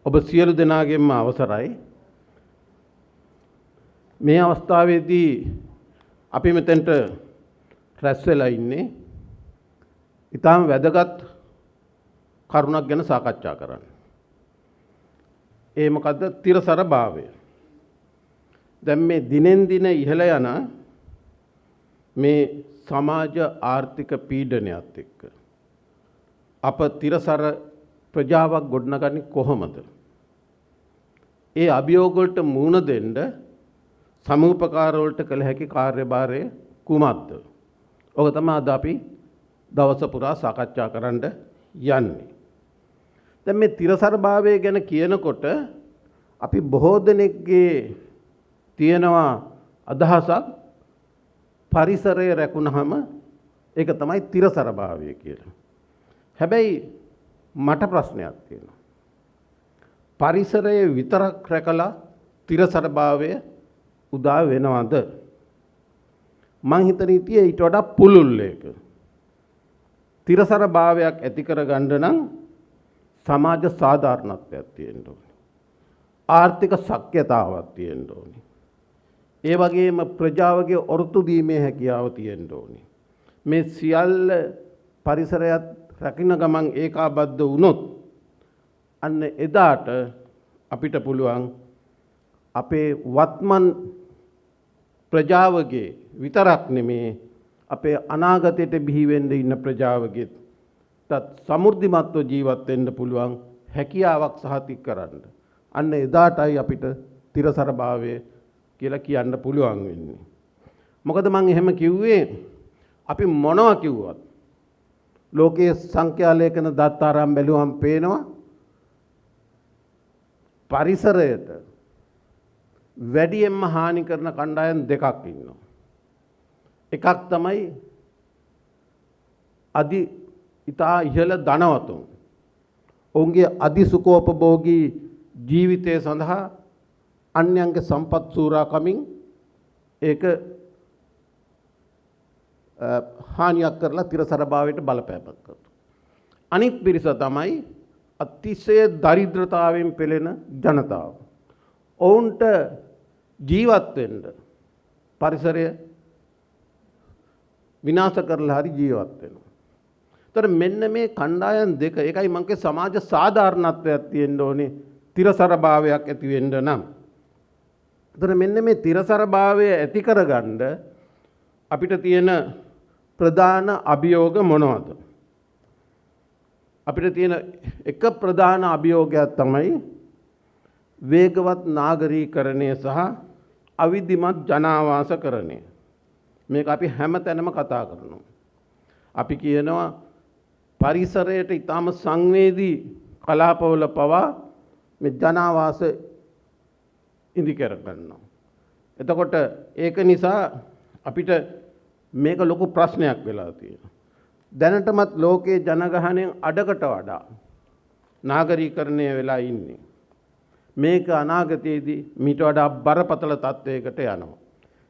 ඔබ සියලු දෙනාගෙන්ම අවසරයි. මේ අවස්ථාවේදී අපි මෙතෙන්ට රැස් වෙලා ඉන්නේ ඊටාම වැදගත් කරුණක් ගැන සාකච්ඡා කරන්න. ඒ මොකද්ද? තිරසර භාවය. දැන් මේ දිනෙන් දින ඉහළ යන මේ සමාජ ආර්ථික පීඩනයත් එක්ක අප තිරසර ප්‍රජාවක් ගොඩනගන්නේ කොහොමද? ඒ අභියෝග වලට මුහුණ දෙන්න සමූපකාර වලට කළ හැකි කාර්යභාරය කුමක්ද? ඔක තමයි අද අපි දවස පුරා සාකච්ඡා කරන්න යන්නේ. දැන් මේ තිරසර භාවය ගැන කියනකොට අපි බොහෝ දෙනෙක්ගේ තියෙනවා අදහසක් පරිසරය රැකුණාම ඒක තමයි තිරසර භාවය කියලා. හැබැයි මට ප්‍රශ්නයක් තියෙනවා. පරිසරය විතරක් රැකලා තිරසර භාවය උදා වෙනවද? මං හිතන හිටියේ ඊට වඩා පුළුල් එක. තිරසර භාවයක් ඇති කරගන්න නම් සමාජ සාධාරණත්වයක් තියෙන්න ඕනේ. ආර්ථික ශක්්‍යතාවක් තියෙන්න ඕනේ. ඒ වගේම ප්‍රජාවගේ ඔරොත්තු දීමේ හැකියාව තියෙන්න ඕනේ. මේ සියල්ල පරිසරයත් රකින්න ගමන් ඒකාබද්ධ වුණොත් අන්න එදාට අපිට පුළුවන් අපේ වත්මන් ප්‍රජාවගේ විතරක් නෙමේ අපේ අනාගතයට බිහි වෙන්න ඉන්න ප්‍රජාවගේ තත් සමෘද්ධිමත්ව ජීවත් වෙන්න පුළුවන් හැකියාවක් සහතික කරන්න. අන්න එදාටයි අපිට තිරසර භාවය කියලා කියන්න පුළුවන් වෙන්නේ. මොකද මම එහෙම කිව්වේ අපි මොනවා කිව්වත් ලෝකයේ සංඛ්‍යා ලේඛන දත්තාරම් බැලුවම් පේනවා පරිසරයට වැඩියෙන්ම හානි කරන කණ්ඩායම් දෙකක් ඉන්නවා. එකක් තමයි ඉතා ඉහළ ධනවතුන්. ඔවුන්ගේ අධිසුඛෝපභෝගී ජීවිතය සඳහා අන්‍යයන්ගේ සම්පත් සූරාකමින් ඒක හානියක් කරලා තිරසර භාවයට බලපෑමක් කරනවා. අනිත් පිරිස තමයි අතිශය දරිද්‍රතාවයෙන් පෙළෙන ජනතාව. ඔවුන්ට ජීවත් වෙන්න පරිසරය විනාශ කරලා හරි ජීවත් වෙනවා. ඒතර මෙන්න මේ කණ්ඩායම් දෙක ඒකයි මම කිය සමාජ සාධාරණත්වයක් තියෙන්න ඕනේ තිරසර භාවයක් ඇති වෙන්න නම්. ඒතර මෙන්න මේ තිරසර භාවය ඇති කරගන්න අපිට තියෙන ප්‍රධාන අභියෝග මොනවද? අපිට තියෙන එක ප්‍රධාන අභියෝගයක් තමයි වේගවත් නාගරීකරණය සහ අවිධිමත් ජනාවාසකරණය. මේක අපි හැමතැනම කතා කරනවා. අපි කියනවා පරිසරයට ඊටම සංවේදී කලාපවල පවා මේ ජනාවාස ඉදි කර ගන්නවා. එතකොට ඒක නිසා අපිට මේක ලොකු ප්‍රශ්නයක් වෙලා තියෙනවා. දැනටමත් ලෝකයේ ජනගහනයෙන් අඩකට වඩා නාගරීකරණය වෙලා ඉන්නේ. මේක අනාගතයේදී මීට වඩා බරපතල තත්වයකට යනවා.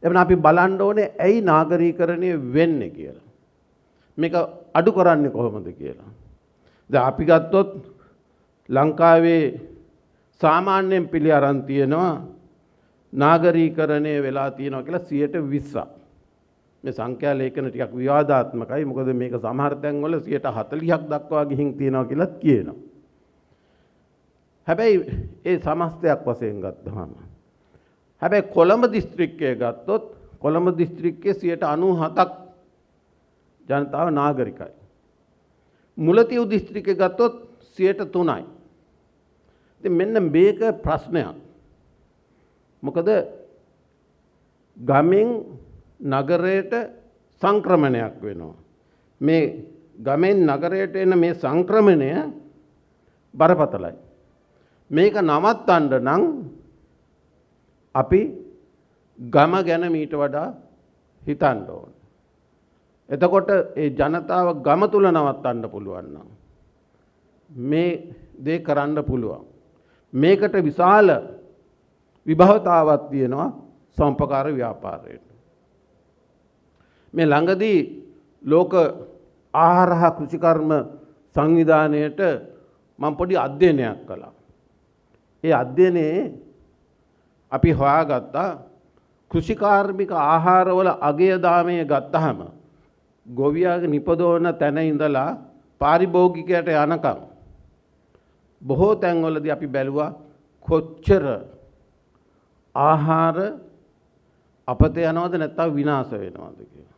එබැවින් අපි බලන්න ඕනේ ඇයි නාගරීකරණය වෙන්නේ කියලා. මේක අඩු කරන්නේ කොහොමද කියලා. දැන් අපි ගත්තොත් ලංකාවේ සාමාන්‍යයෙන් පිළි අරන් තියෙනවා නාගරීකරණය වෙලා තියෙනවා කියලා 20%ක්. මේ සංඛ්‍යා ලේඛන ටිකක් විවාදාත්මකයි. මොකද මේක සමහර තැන්වල 40%ක් දක්වා ගිහින් තියෙනවා කියලාත් කියනවා. හැබැයි ඒ සමස්තයක් වශයෙන් ගත්තහම හැබැයි කොළඹ දිස්ත්‍රික්කය ගත්තොත් කොළඹ දිස්ත්‍රික්කයේ 97%ක් ජනතාව නාගරිකයි. මුලතිව් දිස්ත්‍රික්කය ගත්තොත් 3%යි. ඉතින් මෙන්න මේක ප්‍රශ්නයක්. මොකද ගමෙන් නගරයට සංක්‍රමණයක් වෙනවා. මේ ගමෙන් නගරයට එන මේ සංක්‍රමණය බරපතලයි. මේක නවත්තන්න නම් අපි ගම ගැන මීට වඩා හිතන්න ඕන. එතකොට ඒ ජනතාව ගම තුල නවත්තන්න පුළුවන් නම් මේ දේ කරන්න පුළුවන්. මේකට විශාල විභවතාවක් තියෙනවා සම්පකාර ව්‍යාපාරයට. මේ ළඟදී ලෝක ආහාර හා කෘෂිකර්ම සංවිධානයට මම පොඩි අධ්‍යයනයක් කළා. ඒ අධ්‍යයනයේ අපි හොයාගත්තා කෘෂිකාර්මික ආහාරවල අගය දාමය ගත්තහම ගොවියාගේ නිපදවන තැන ඉඳලා පාරිභෝගිකයට යනකම් බොහෝ තැන්වලදී අපි බැලුවා කොච්චර ආහාර අපත යනවද නැත්නම් විනාශ වෙනවද කියලා.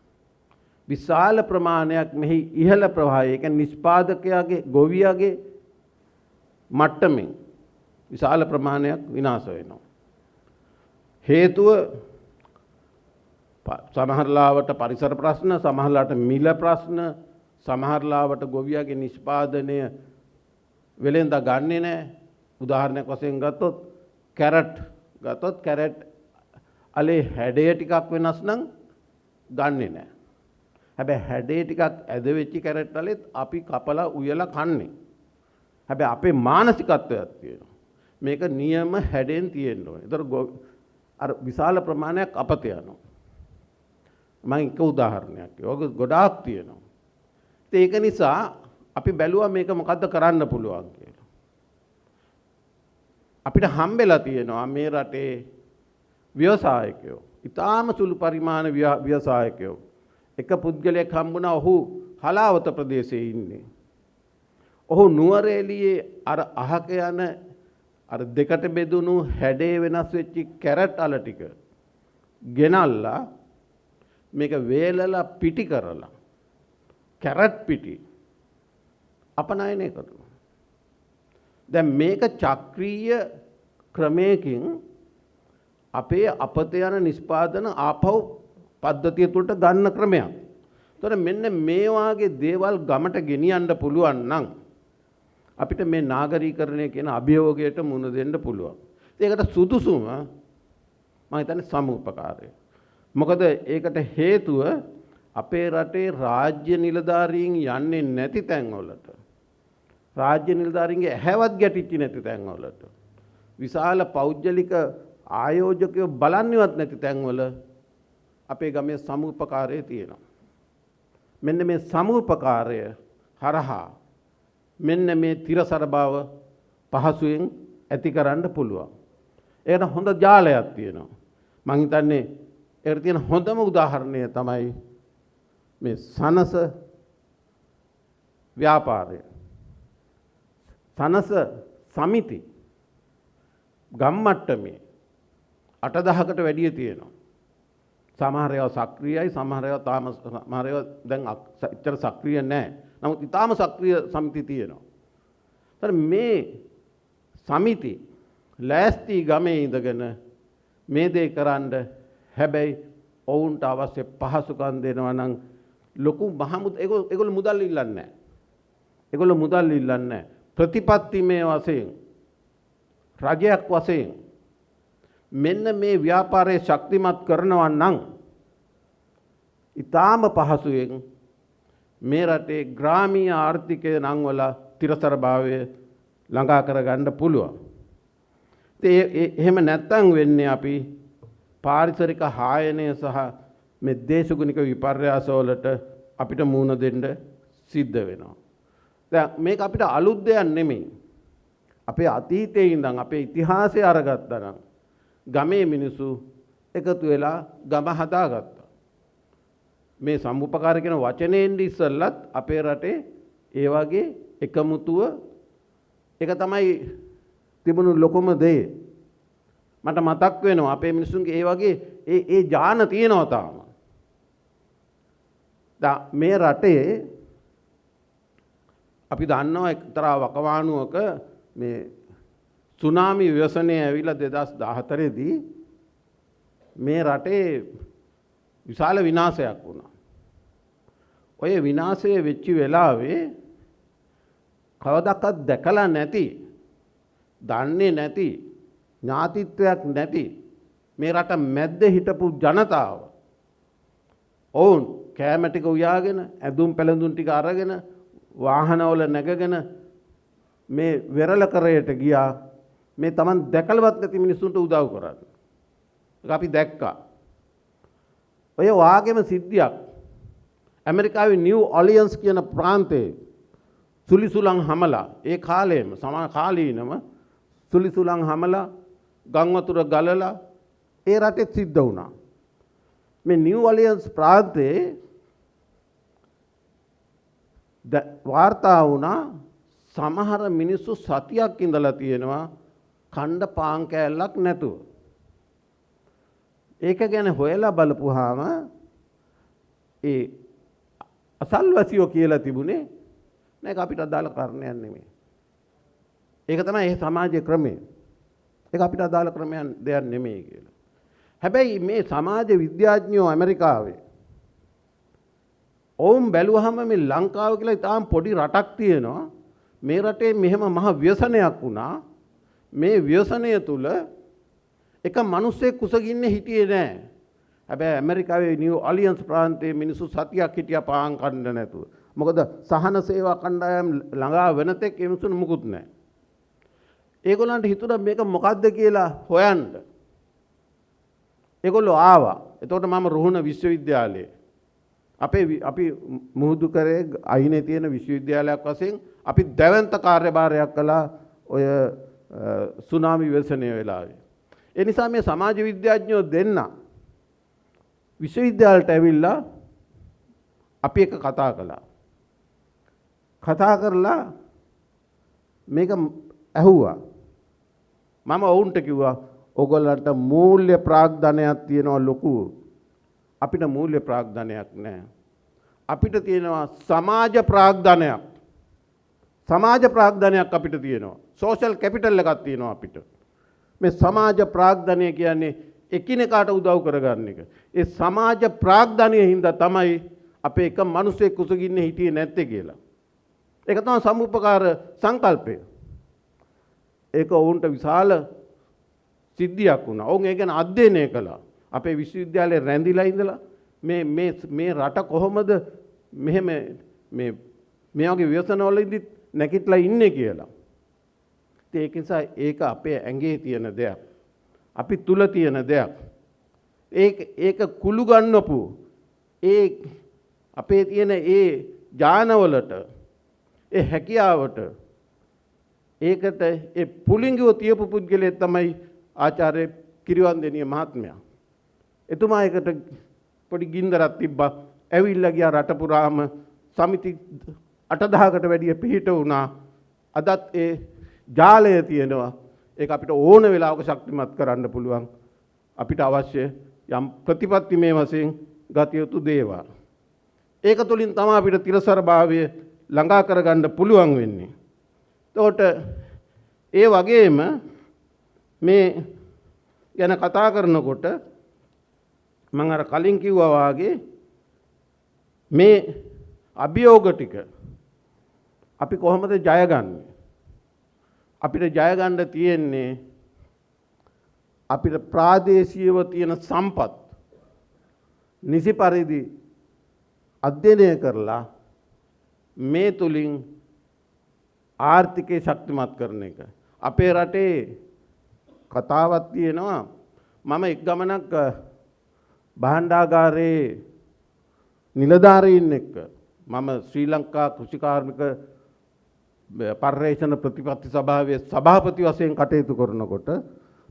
විශාල ප්‍රමාණයක් මෙහි ඉහළ ප්‍රවාහය, ඒ කියන්නේ නිෂ්පාදකයාගේ ගොවියාගේ මට්ටමින් විශාල ප්‍රමාණයක් විනාශ වෙනවා. හේතුව සමහරලාවට පරිසර ප්‍රශ්න, සමහරලාට මිල ප්‍රශ්න, සමහරලාවට ගොවියාගේ නිෂ්පාදනය වෙලෙන්ද ගන්නෙ නැහැ. උදාහරණයක් වශයෙන් ගත්තොත් කැරට් අලේ හැඩය ටිකක් වෙනස් නම් ගන්නෙ නැහැ. හැබැයි හැඩේ ටිකක් ඇද වෙච්ච කැරට් වලෙත් අපි කපලා උයලා කන්නේ. හැබැයි අපේ මානසිකත්වයක් තියෙනවා. මේක නියම හැඩෙන් තියෙන්න ඕනේ. ඒතර අර විශාල ප්‍රමාණයක් අපත යනවා. මම එක උදාහරණයක් කියවක ගොඩාක් තියෙනවා. ඒක නිසා අපි බැලුවා මේක මොකද්ද කරන්න පුළුවන් කියලා. අපිට හම්බෙලා තියෙනවා මේ රටේ ව්‍යවසායකයෝ, ඊටාම සුළු පරිමාණ ව්‍යවසායකයෝ. එක පුද්ගලයෙක් හම්බුණා, ඔහු හලාවත ප්‍රදේශයේ ඉන්නේ. ඔහු නුවරඑළියේ අර අහක යන අර දෙකට බෙදුණු හැඩේ වෙනස් වෙච්ච කැරට් අල ටික ගෙනල්ලා මේක වේලලා පිටි කරලා කැරට් පිටි අපනයනය කරනවා. දැන් මේක චක්‍රීය ක්‍රමයකින් අපේ අපත යන නිෂ්පාදන ආපහු පද්ධතිය තුළට ගන්න ක්‍රමයක්. ඒතර මෙන්න මේ වාගේ දේවල් ගමට ගෙනියන්න පුළුවන් නම් අපිට මේ නාගරීකරණය කියන අභියෝගයට මුහුණ දෙන්න පුළුවන්. ඒකට සුදුසුම මම හිතන්නේ සමුපකාරය. මොකද ඒකට හේතුව අපේ රටේ රාජ්‍ය නිලධාරීන් යන්නේ නැති තැන්වලට, රාජ්‍ය නිලධාරීන්ගේ ඇහැවත් ගැටිච්ච නැති තැන්වලට, විශාල පෞද්ගලික ආයෝජකයෝ බලන්නේවත් නැති තැන්වල අපේ ගමේ සමුපකාරය තියෙනවා. මෙන්න මේ සමුපකාරය හරහා මෙන්න මේ තිරසර බව පහසුවෙන් ඇති කරන්න පුළුවන්. ඒකට හොඳ ජාලයක් තියෙනවා. මම හිතන්නේ ඒකට තියෙන හොඳම උදාහරණය තමයි මේ සනස ව්‍යාපාරය. සනස සමිති ගම් මට්ටමේ 8,000කට වැඩිය තියෙනවා. සමහර ඒවා සක්‍රියයි, සමහර ඒවා දැන් එච්චර සක්‍රිය නැහැ. නමුත් ඊටාම සක්‍රිය සමිති තියෙනවා. ඒතර මේ සමිති ලෑස්ති ගමේ ඉඳගෙන මේ දේ කරන්න, හැබැයි ඔවුන්ට අවශ්‍ය පහසුකම් දෙනවා නම් ලොකු ඒගොල්ලෝ මුදල් ඉල්ලන්නේ නැහැ. ඒගොල්ලෝ මුදල් ඉල්ලන්නේ නැහැ. ප්‍රතිපත්තිමය වශයෙන්, රජයක් වශයෙන් මෙන්න මේ ව්‍යාපාරය ශක්තිමත් කරනවා නම් ඊටාම පහසුවෙන් මේ රටේ ග්‍රාමීය ආර්ථිකය නම් වල තිරසර භාවය ළඟා කරගන්න පුළුවන්. එහෙම නැත්තම් වෙන්නේ අපි පාරිසරික හායනය සහ මේ දේශගුණික විපර්යාස වලට අපිට මුහුණ දෙන්න සිද්ධ වෙනවා. දැන් මේක අපිට අලුත් දෙයක් නෙමෙයි. අපේ අතීතයේ ඉඳන් අපේ ඉතිහාසය අරගත්තා නම් ගමේ මිනිස්සු එකතු වෙලා ගම හදාගත්තා. මේ සම්මුපකාර කියන වචනයෙන් ඉස්සෙල්ලත් අපේ රටේ ඒ වගේ එකමුතුව ඒක තමයි තිබුණු ලොකුම දේ. මට මතක් වෙනවා අපේ මිනිස්සුන්ගේ ඒ වගේ ඒ ඥාන තියෙනවා තාම. මේ රටේ අපි දන්නවා එක්තරා වකවානුවක මේ සුනාමි ව්‍යසනය ඇවිල්ලා 2014 දී මේ රටේ විශාල විනාශයක් වුණා. ඔය විනාශය වෙච්ච වෙලාවේ කවදාවත් දැකලා නැති, දන්නේ නැති, ඥාතිත්වයක් නැති මේ රට මැද්ද හිටපු ජනතාව ඔවුන් කෑම ටික උයාගෙන, ඇඳුම් පැළඳුම් ටික අරගෙන, වාහනවල නැගගෙන මේ වෙරළ කරයට ගියා. මේ Taman දැකලවත් නැති මිනිස්සුන්ට උදව් කරන්න. ඒක අපි දැක්කා. ඔය වාගේම සිද්ධියක් ඇමරිකාවේ නිව් ඔලියන්ස් කියන ප්‍රාන්තයේ සුලිසුලන් හමලා ඒ කාලේම සමාන කාලීනම සුලිසුලන් හමලා ගම් වතුර ගලලා ඒ රටේ සිද්ධ වුණා. මේ නිව් ඔලියන්ස් ප්‍රාන්තයේ වාර්තා වුණා සමහර මිනිස්සු සතියක් ඉඳලා තියෙනවා කණ්ඩ පාන් කෑල්ලක් නැතුව. ඒක ගැන හොයලා බලපුවාම ඒ අසල්වැසියෝ කියලා තිබුණේ මේක අපිට අදාළ කාරණයක් නෙමෙයි. ඒක තමයි ඒ සමාජයේ ක්‍රමය. ඒක අපිට අදාළ ක්‍රමයක් දෙයක් නෙමෙයි කියලා. හැබැයි මේ සමාජ විද්‍යාඥයෝ ඇමරිකාවේ ඔවුන් බැලුවහම මේ ලංකාව කියලා ඉතාම පොඩි රටක් තියෙනවා. මේ රටේ මෙහෙම මහ ව්‍යසනයක් වුණා. මේ ව්‍යසනය තුල එක මිනිස්සෙක් කුසගින්නේ හිටියේ නැහැ. හැබැයි ඇමරිකාවේ නිව් ඔලියන්ස් ප්‍රාන්තයේ මිනිස්සු සතියක් හිටියා පාන් කන්න නැතුව. මොකද සහන සේවා කණ්ඩායම් ළඟා වෙනතෙක් ඒ මිනිස්සුන් මුකුත් නැහැ. ඒගොල්ලන්ට හිතුණා මේක මොකද්ද කියලා හොයන්න. ඒගොල්ලෝ ආවා. එතකොට මම රුහුණ විශ්වවිද්‍යාලයේ අපි මුහුදු කරේ අයිනේ තියෙන විශ්වවිද්‍යාලයක් වශයෙන් අපි දැවැන්ත කාර්යභාරයක් කළා ඔය සුනාමි ව්‍යසනය වෙලාවේ. ඒ නිසා මේ සමාජ විද්‍යාඥයෝ දෙන්න විශ්වවිද්‍යාලයට ඇවිල්ලා අපි එක කතා කළා. කතා කරලා මේක ඇහුවා. මම ඔවුන්ට කිව්වා ඔයගොල්ලන්ට මූල්‍ය ප්‍රාග්ධනයක් තියෙනවා ලොකු. අපිට මූල්‍ය ප්‍රාග්ධනයක් නැහැ. අපිට තියෙනවා සමාජ ප්‍රාග්ධනයක්. සමාජ ප්‍රාග්ධනයක් අපිට තියෙනවා. සෝෂල් කැපිටල් එකක් තියෙනවා අපිට. මේ සමාජ ප්‍රාග්ධනය කියන්නේ එකිනෙකාට උදව් කරගන්න එක. ඒ සමාජ ප්‍රාග්ධනයේ හින්දා තමයි අපේ එක මිනිස්සෙක් කුසගින්නේ හිටියේ නැත්තේ කියලා. ඒක තමයි සමුපකාර සංකල්පය. ඒක ඔවුන්ට විශාල සිද්ධියක් වුණා. ඔවුන් ඒ ගැන අධ්‍යයනය කළා. අපේ විශ්වවිද්‍යාලේ රැඳිලා ඉඳලා මේ රට කොහොමද මෙහෙම මේ වගේ ව්‍යසනවලදී නැගිටලා ඉන්නේ කියලා. ඒක නිසා ඒක අපේ ඇඟේ තියෙන දෙයක්. අපි තුල තියෙන දෙයක්. ඒක කුළු ගන්නපු ඒ අපේ තියෙන ඒ ඥානවලට ඒ හැකියාවට ඒකට ඒ පුලිංගව තියපු පුද්ගලයෙක් තමයි ආචාර්ය කිරිවන්දෙනිය මහත්මයා. එතුමා ඒකට පොඩි ගින්දරක් තිබ්බා. ඇවිල්ලා ගියා රට පුරාම සමිති 8000කට වැඩිය පිහිට වුණා. අදත් ඒ ජාලය තියෙනවා. ඒක අපිට ඕන වෙලාවක ශක්තිමත් කරන්න පුළුවන්. අපිට අවශ්‍ය යම් ප්‍රතිපත්ති මේ වශයෙන් ගත යුතු දේවල්. ඒක තුලින් තමයි අපිට තිරසර භාවය ළඟා කරගන්න පුළුවන් වෙන්නේ. එතකොට ඒ වගේම මේ ගැන කතා කරනකොට මම අර කලින් කිව්වා වාගේ මේ අභියෝග ටික අපි කොහොමද ජයගන්නේ? අපිට ජය ගන්න තියෙන්නේ අපිට ප්‍රාදේශීයව තියෙන සම්පත් නිසි පරිදි අධ්‍යයනය කරලා මේ තුලින් ආර්ථිකය ශක්තිමත් කරන එක. අපේ රටේ කතාවක් තියෙනවා. මම එක් ගමනක් භාණ්ඩාගාරයේ නිලධාරීන් එක්ක මම ශ්‍රී ලංකා කෘෂිකාර්මික පර්යේෂණ ප්‍රතිපත්ති සභාවේ සභාපති වශයෙන් කටයුතු කරනකොට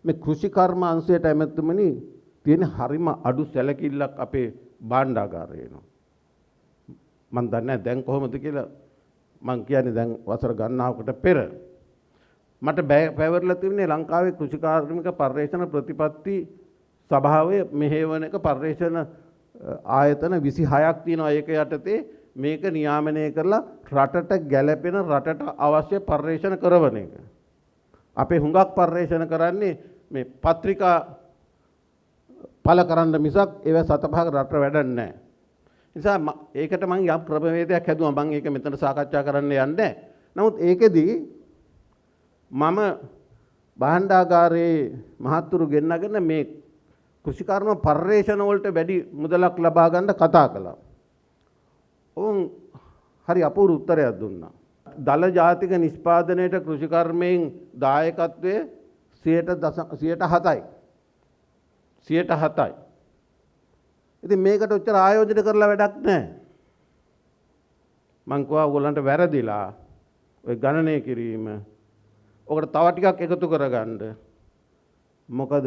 මේ කෘෂිකර්ම අංශයට ඇමතුමනි තියෙන හරිම අඩු සැලකිල්ලක් අපේ භාණ්ඩාගාරයේ නෝ. මම දන්නේ දැන් කොහොමද කියලා. මම කියන්නේ දැන් වසර ගණනාවකට පෙර මට පැවරලා තිබුණේ ලංකාවේ කෘෂිකාර්මික පර්යේෂණ ප්‍රතිපත්ති සභාවේ මෙහෙවන එක පර්යේෂණ ආයතන 26ක් තියෙනවා. ඒක යටතේ මේක නියාමනය කරලා රටට ගැළපෙන රටට අවශ්‍ය පර්යේෂණ කරවන එක. අපේ හුඟක් පර්යේෂණ කරන්නේ මේ පත්‍රිකා පළ කරන්න මිසක් ඒව සතපහක රට වැඩක් නැහැ. නිසා ඒකට මම යම් ක්‍රමවේදයක් හැදුවා. මම ඒක මෙතන සාකච්ඡා කරන්න යන්නේ. නමුත් ඒකෙදී මම භාණ්ඩාගාරයේ මහත්තුරු ගෙන්නගෙන මේ කෘෂිකර්ම පර්යේෂණ වලට වැඩි මුදලක් ලබා ගන්න කතා කළා. ඔවුන් හරි අපූර්ව උත්තරයක් දුන්නා. දල ජාතික නිෂ්පාදනයේට කෘෂිකර්මයෙන් දායකත්වය 7%යි. 7%යි. ඉතින් මේකට උච්චර ආයෝජනය කරලා වැඩක් නැහැ. මං කිව්වා ඔයගොල්ලන්ට වැරදිලා ඔය ගණනය කිරීම. ඔකට තව ටිකක් එකතු කරගන්න. මොකද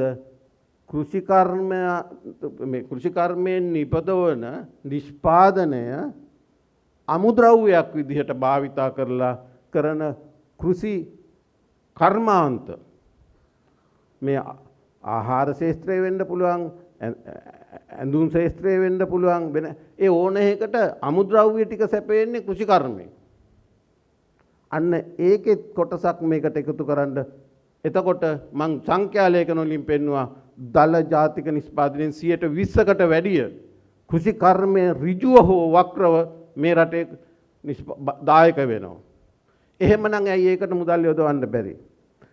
කෘෂිකර්මයෙන් නිපදවන නිෂ්පාදනය අමුද්‍රව්‍යයක් විදිහට භාවිතා කරලා කරන කෘෂි කර්මාන්ත මේ ආහාර ශාස්ත්‍රය වෙන්න පුළුවන්, ඇඳුම් ශාස්ත්‍රය වෙන්න පුළුවන්, වෙන ඒ ඕන එකකට අමුද්‍රව්‍ය ටික සැපෙන්නේ කෘෂිකර්මයෙන්. අන්න ඒකෙත් කොටසක් මේකට එකතු කරන්න. එතකොට මං සංඛ්‍යාලේඛන වලින් පෙන්නවා දල ජාතික නිෂ්පාදනයෙන් 20%කට වැඩිය කෘෂිකර්මයේ ඍජුව හෝ වක්‍රව මේ රටේ දායක වෙනවා. එහෙමනම් ඇයි ඒකට මුදල් යොදවන්න බැරි?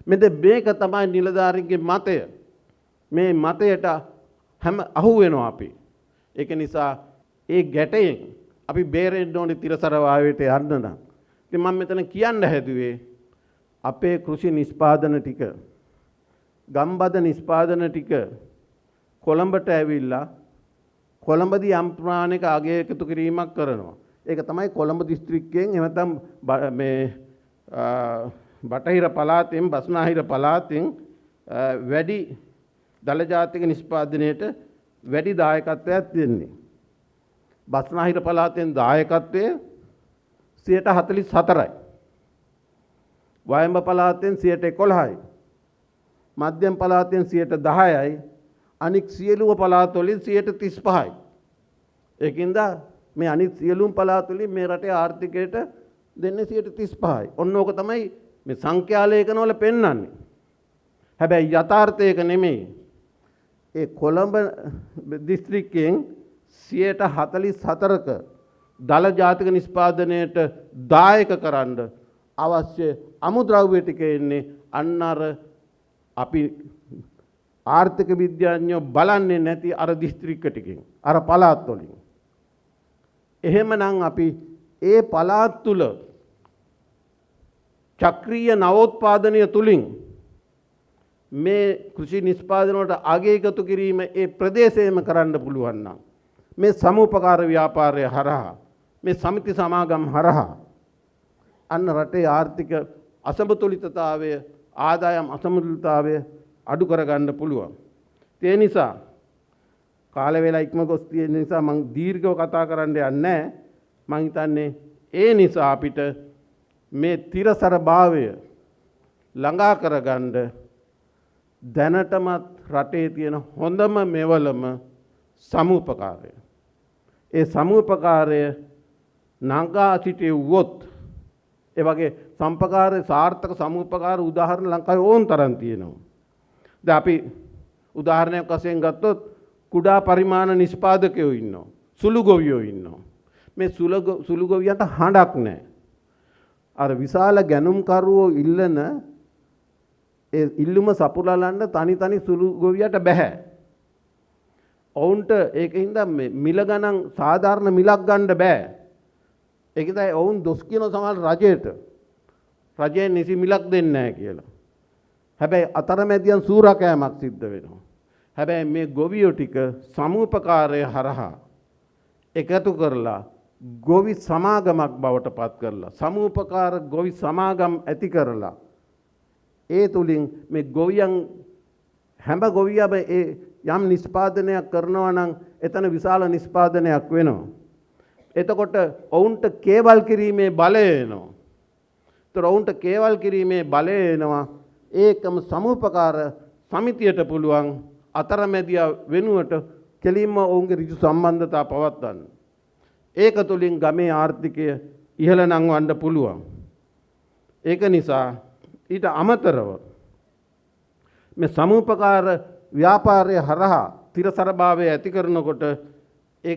මෙද මේක තමයි නිලධාරීන්ගේ මතය. මේ මතයට හැම අහු වෙනවා අපි. ඒක නිසා ඒ ගැටයෙන් අපි බේරෙන්න ඕනේ තිරසර වායයට යන්න නම්. ඉතින් මම මෙතන කියන්න හැදුවේ අපේ කෘෂි නිෂ්පාදන ටික, ගම්බද නිෂ්පාදන ටික කොළඹට ඇවිල්ලා කොළඹදී යම් ප්‍රමාණයක අගය එකතු කිරීමක් කරනවා. ඒක තමයි කොළඹ දිස්ත්‍රික්කයෙන් එහෙම නැත්නම් මේ බටහිර පළාතෙන් බස්නාහිර පළාතෙන් වැඩි දල ජාතික නිෂ්පාදනයට වැඩි දායකත්වයක් දෙන්නේ. බස්නාහිර පළාතෙන් දායකත්වය 44%යි. වයඹ පළාතෙන් 11%යි. මධ්‍යම පළාතෙන් 10%යි. අනික් සියලුම පළාත් වලින් 35%යි. ඒකින්ද මේ අනිත් සියලුම පළාත් වලින් මේ රටේ ආර්ථිකයට දෙන්නේ 35%යි. ඔන්න ඕක තමයි මේ සංඛ්‍යාලේඛන වල පෙන්වන්නේ. හැබැයි යථාර්ථයක නෙමෙයි. ඒ කොළඹ දිස්ත්‍රික්කයෙන් 44%ක දල ජාතික නිෂ්පාදනයට දායක කරන්න අවශ්‍ය අමුද්‍රව්‍ය ටික එන්නේ අන්න අර අපි ආර්ථික විද්‍යාඥයෝ බලන්නේ නැති අර දිස්ත්‍රික්ක ටිකෙන්, අර පළාත් වලින්. එහෙමනම් අපි ඒ පළාත් තුල චක්‍රීය නවෝත්පාදනය තුලින් මේ කෘෂි නිෂ්පාදන වලට අගය එකතු කිරීම ඒ ප්‍රදේශයේම කරන්න පුළුවන් නම් මේ සමුපකාර ව්‍යාපාරය හරහා, මේ සමිති සමාගම් හරහා අන්න රටේ ආර්ථික අසමතුලිතතාවය, ආදායම් අසමතුලිතතාවය අඩු කරගන්න පුළුවන්. ඒ නිසා කාල වේලා ඉක්ම ගොස් තියෙන නිසා මම දීර්ඝව කතා කරන්න යන්නේ නැහැ. මම හිතන්නේ ඒ නිසා අපිට මේ තිරසර භාවය ළඟා කරගන්න දැනටමත් රටේ තියෙන හොඳම මෙවලම සමුපකාරය. ඒ සමුපකාරය නංගා සිටුවොත් ඒ වගේ සම්පකාරයේ සාර්ථක සමුපකාර උදාහරණ ලංකාවේ ඕන තරම් තියෙනවා. දැන් අපි උදාහරණයක් වශයෙන් ගත්තොත් කුඩා පරිමාණ නිෂ්පාදකයෝ ඉන්නවා. සුළු ගොවියෝ ඉන්නවා. මේ සුළු ගොවියන්ට හඬක් නැහැ. අර විශාල ගැනුම්කරුවෝ ඉල්ලන ඒ ඉල්ලුම සපුරලන්න තනි සුළු ගොවියට බෑ. ඔවුන්ට ඒකින්ද මිල ගණන් සාධාරණ මිලක් ගන්න බෑ. ඒකයි ඔවුන් දොස් කියන සමහර රජයට. රජයෙන් නිසි මිලක් දෙන්නේ නැහැ කියලා. හැබැයි අතරමැදියන් සූරකෑමක් සිද්ධ වෙනවා. හැබැයි මේ ගොවියෝ ටික සමුපකාරය හරහා එකතු කරලා ගොවි සමාගමක් බවට පත් කරලා සමුපකාර ගොවි සමාගම් ඇති කරලා ඒ තුලින් මේ ගොවියන් හැම ගොවියම ඒ යම් නිෂ්පාදනයක් කරනවා නම් එතන විශාල නිෂ්පාදනයක් වෙනවා. එතකොට ඔවුන්ට කේවල් කිරීමේ බලය එනවා. ඒතර ඔවුන්ට කේවල් කිරීමේ බලය එනවා. ඒකම සමුපකාර සමිතියට පුළුවන් අතරමැදියා වෙනුවට කෙලින්ම ඔවුන්ගේ ඍජු සම්බන්ධතා පවත්වන්න. ඒක තුලින් ගමේ ආර්ථිකය ඉහළ නංවන්න පුළුවන්. ඒක නිසා ඊට අමතරව මේ සමුපකාර ව්‍යාපාරය හරහා තිරසරභාවය ඇති කරනකොට ඒ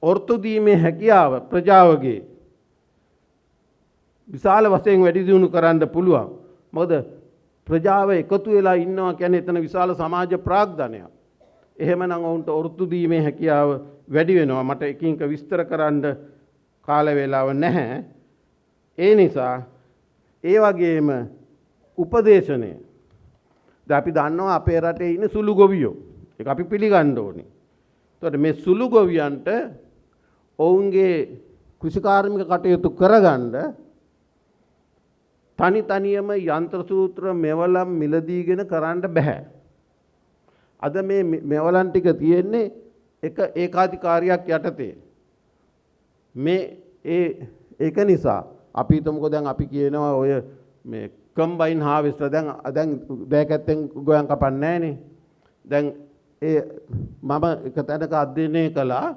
ඔර්තු දීමේ හැකියාව ප්‍රජාවගේ විශාල වශයෙන් වැඩි දියුණු කරන්න පුළුවන්. මොකද ප්‍රජාව එකතු වෙලා ඉන්නවා කියන්නේ එතන විශාල සමාජ ප්‍රාග්ධනයක්. එහෙමනම් ඔවුන්ට ඔර්තු දීමේ හැකියාව වැඩි වෙනවා. මට එකින් එක විස්තර කරන්න කාල වේලාව නැහැ. ඒ නිසා ඒ වගේම උපදේශනය. දැන් අපි දන්නවා අපේ රටේ ඉන්න සුළු ගොවියෝ. ඒක අපි පිළිගන්න ඕනේ. එතකොට මේ සුළු ගොවියන්ට ඔවුන්ගේ කෘෂිකාර්මික කටයුතු කරගන්න තනි තනියම යන්ත්‍ර සූත්‍ර මෙවලම් මිලදීගෙන කරන්න බෑ. අද මේ මෙවලම් ටික තියෙන්නේ එක ඒකාධිකාරියක් යටතේ. මේ ඒක නිසා අපි හිතමුකෝ දැන් අපි කියනවා ඔය මේ කම්බයින් හාවෙස්ටර් දැන් දෑකැත්තෙන් ගොයන් කපන්නේ නැහනේ. දැන් මම එක තැනක අධ්‍යයනය කළා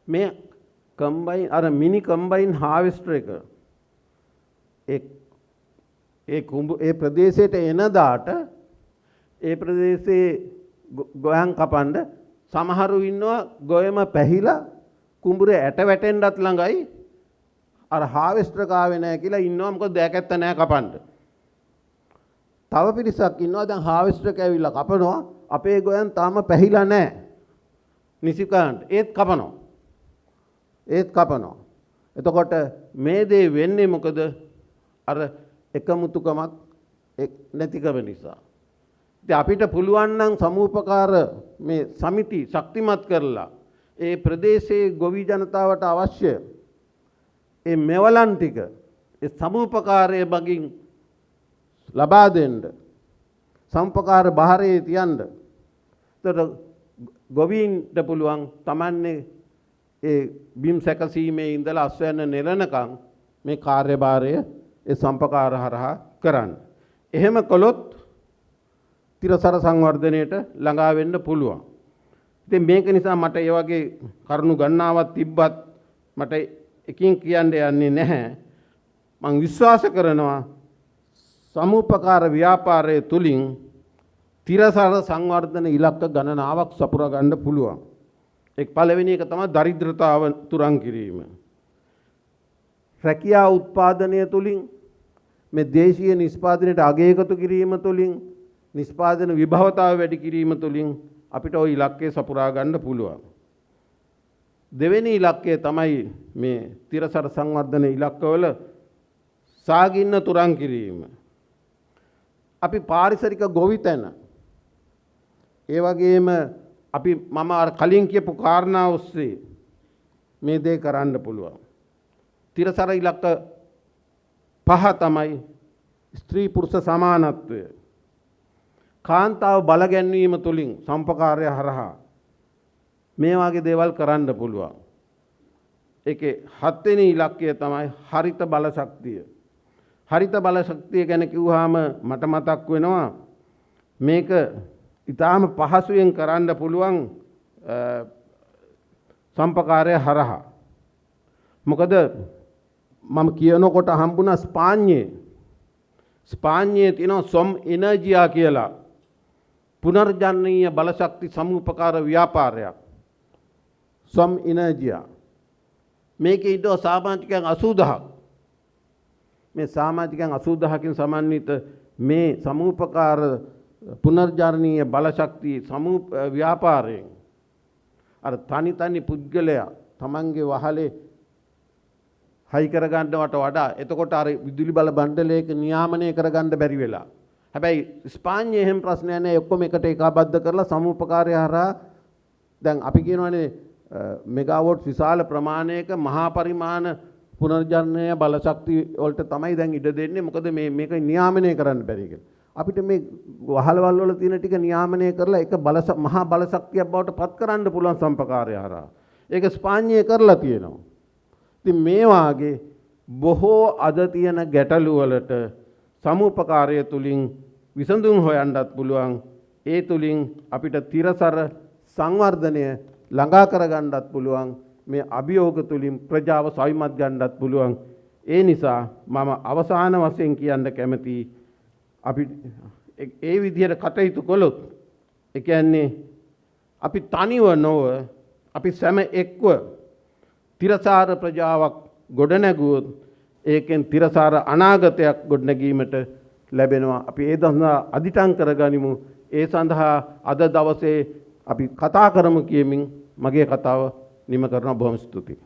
මේ කම්බයින් අර මිනි කම්බයින් හාවෙස්ටර් එක ඒ ප්‍රදේශයට එන දාට ඒ ප්‍රදේශයේ ගොයන් කපන්න සමහරු ඉන්නවා ගොයම පැහිලා කුඹුරේ ඇට වැටෙන්නත් ළඟයි අර හාවෙස්ටර් කාවේ නැහැ කියලා ඉන්නවා මොකද දෑකැත්ත නැහැ කපන්න. තව පිරිසක් ඉන්නවා දැන් හාවෙස්ටර් කැවිලා කපනවා අපේ ගොයන් තාම පැහිලා නැහැ. නිසිකන්ට ඒත් කපනවා. එතකොට මේ දේ වෙන්නේ මොකද? අර එකමුතුකමක් නැතිකම නිසා. ඉතින් අපිට පුළුවන් නම් සමූපකාර මේ සමිති ශක්තිමත් කරලා ඒ ප්‍රදේශයේ ගොවි ජනතාවට අවශ්‍ය ඒ මෙවලන් ටික ඒ සමූපකාරයේ බගින් ලබා දෙන්න සම්පකාර බහරේ තියන්න. එතකොට ගොවීන්ට පුළුවන් තමන්නේ ඒ බිම් සැකසීමේ ඉඳලා අස්වැන්න නෙලනකම් මේ කාර්යභාරය ඒ සම්පකාර හරහා කරන්න. එහෙම කළොත් තිරසර සංවර්ධනයට ළඟා වෙන්න පුළුවන්. ඉතින් මේක නිසා මට ඒ වගේ කරුණු ගණනාවක් තිබ්බත් මට එකින් කියන්න යන්නේ නැහැ. මම විශ්වාස කරනවා සමූපකාර ව්‍යාපාරය තුලින් තිරසර සංවර්ධන ඉලක්ක ගණනාවක් සපුරා ගන්න පුළුවන්. එක් පළවෙනි එක තමයි දරිද්‍රතාව තුරන් කිරීම. රැකියා උත්පාදනය තුලින් මේ දේශීය නිෂ්පාදනයට අගය එකතු කිරීම තුලින් නිෂ්පාදන විභවතාව වැඩි කිරීම තුලින් අපිට ওই ඉලක්කය සපුරා ගන්න පුළුවන්. දෙවෙනි ඉලක්කය තමයි මේ තිරසර සංවර්ධන ඉලක්කවල සාගින්න තුරන් කිරීම. අපි පාරිසරික ගොවිතැන ඒ වගේම අපි මම අර කලින් කියපු කාරණා ඔස්සේ මේ දේ කරන්න පුළුවන්. තිරසර ඉලක්ක පහ තමයි ස්ත්‍රී පුරුෂ සමානත්වය. කාන්තාව බල ගැන්වීම තුලින් සම්පකාරය හරහා මේ වගේ දේවල් කරන්න පුළුවන්. ඒකේ 7 වෙනි ඉලක්කය තමයි හරිත බල ශක්තිය. හරිත බල ශක්තිය ගැන කිව්වහම මට මතක් වෙනවා මේක ඊටාම පහසුවෙන් කරන්න පුළුවන් සම්පකාරය හරහා. මොකද මම කියනකොට හම්බුණා ස්පාඤ්ඤයේ තියෙනවා සොම් එනර්ජියා කියලා පුනර්ජනනීය බලශක්ති සමූපකාර ව්‍යාපාරයක්. සොම් එනර්ජියා මේකේ ඉන්න සමාජිකයන් 80000ක්. මේ සමාජිකයන් 80000කින් සමන්විත මේ සමූපකාර පුනර්ජනනීය බලශක්ති ව්‍යාපාරයෙන් අර තනි පුද්ගලයා තමන්ගේ වහලේ හයි කරගන්නවට වඩා එතකොට අර විදුලි බල බණ්ඩලයක නියාමනය කරගන්න බැරි වෙලා. හැබැයි ස්පාඤ්ඤයේ එහෙම ප්‍රශ්නයක් නැහැ. ඔක්කොම එකට ඒකාබද්ධ කරලා සමූපකාරය හරහා දැන් අපි කියනවානේ මෙගාවොට් විශාල ප්‍රමාණයක මහා පරිමාණ පුනර්ජනනීය බලශක්ති වලට තමයි දැන් ඉඩ දෙන්නේ. මොකද මේක නියාමනය කරන්න බැරි කියලා. අපිට මේ වහලවල් වල තියෙන ටික නියාමනය කරලා ඒක මහා බලශක්තියක් බවට පත් කරන්න පුළුවන් සම්පකාරය හරහා. ඒක ස්පාඤ්ඤයේ කරලා තියෙනවා. ඉතින් මේ වාගේ බොහෝ අද තියෙන ගැටලු වලට සමූපකාරය තුලින් විසඳුම් හොයන්නත් පුළුවන්. ඒ තුලින් අපිට තිරසර සංවර්ධනය ළඟා කරගන්නත් පුළුවන්. මේ අභියෝග තුලින් ප්‍රජාව සවිමත් ගන්නත් පුළුවන්. ඒ නිසා මම අවසාන වශයෙන් කියන්න කැමතියි අපි ඒ විදිහට කටයුතු කළොත් ඒ කියන්නේ අපි තනිව නොව අපි සෑම එක්ව තිරසාර ප්‍රජාවක් ගොඩනැගුවොත් ඒකෙන් තිරසාර අනාගතයක් ගොඩනැගීමට ලැබෙනවා. අපි ඒ සඳහා අදිටන් කරගනිමු. ඒ සඳහා අද දවසේ අපි කතා කරමු කියමින් මගේ කතාව නිම කරනවා. බොහොම ස්තුතියි.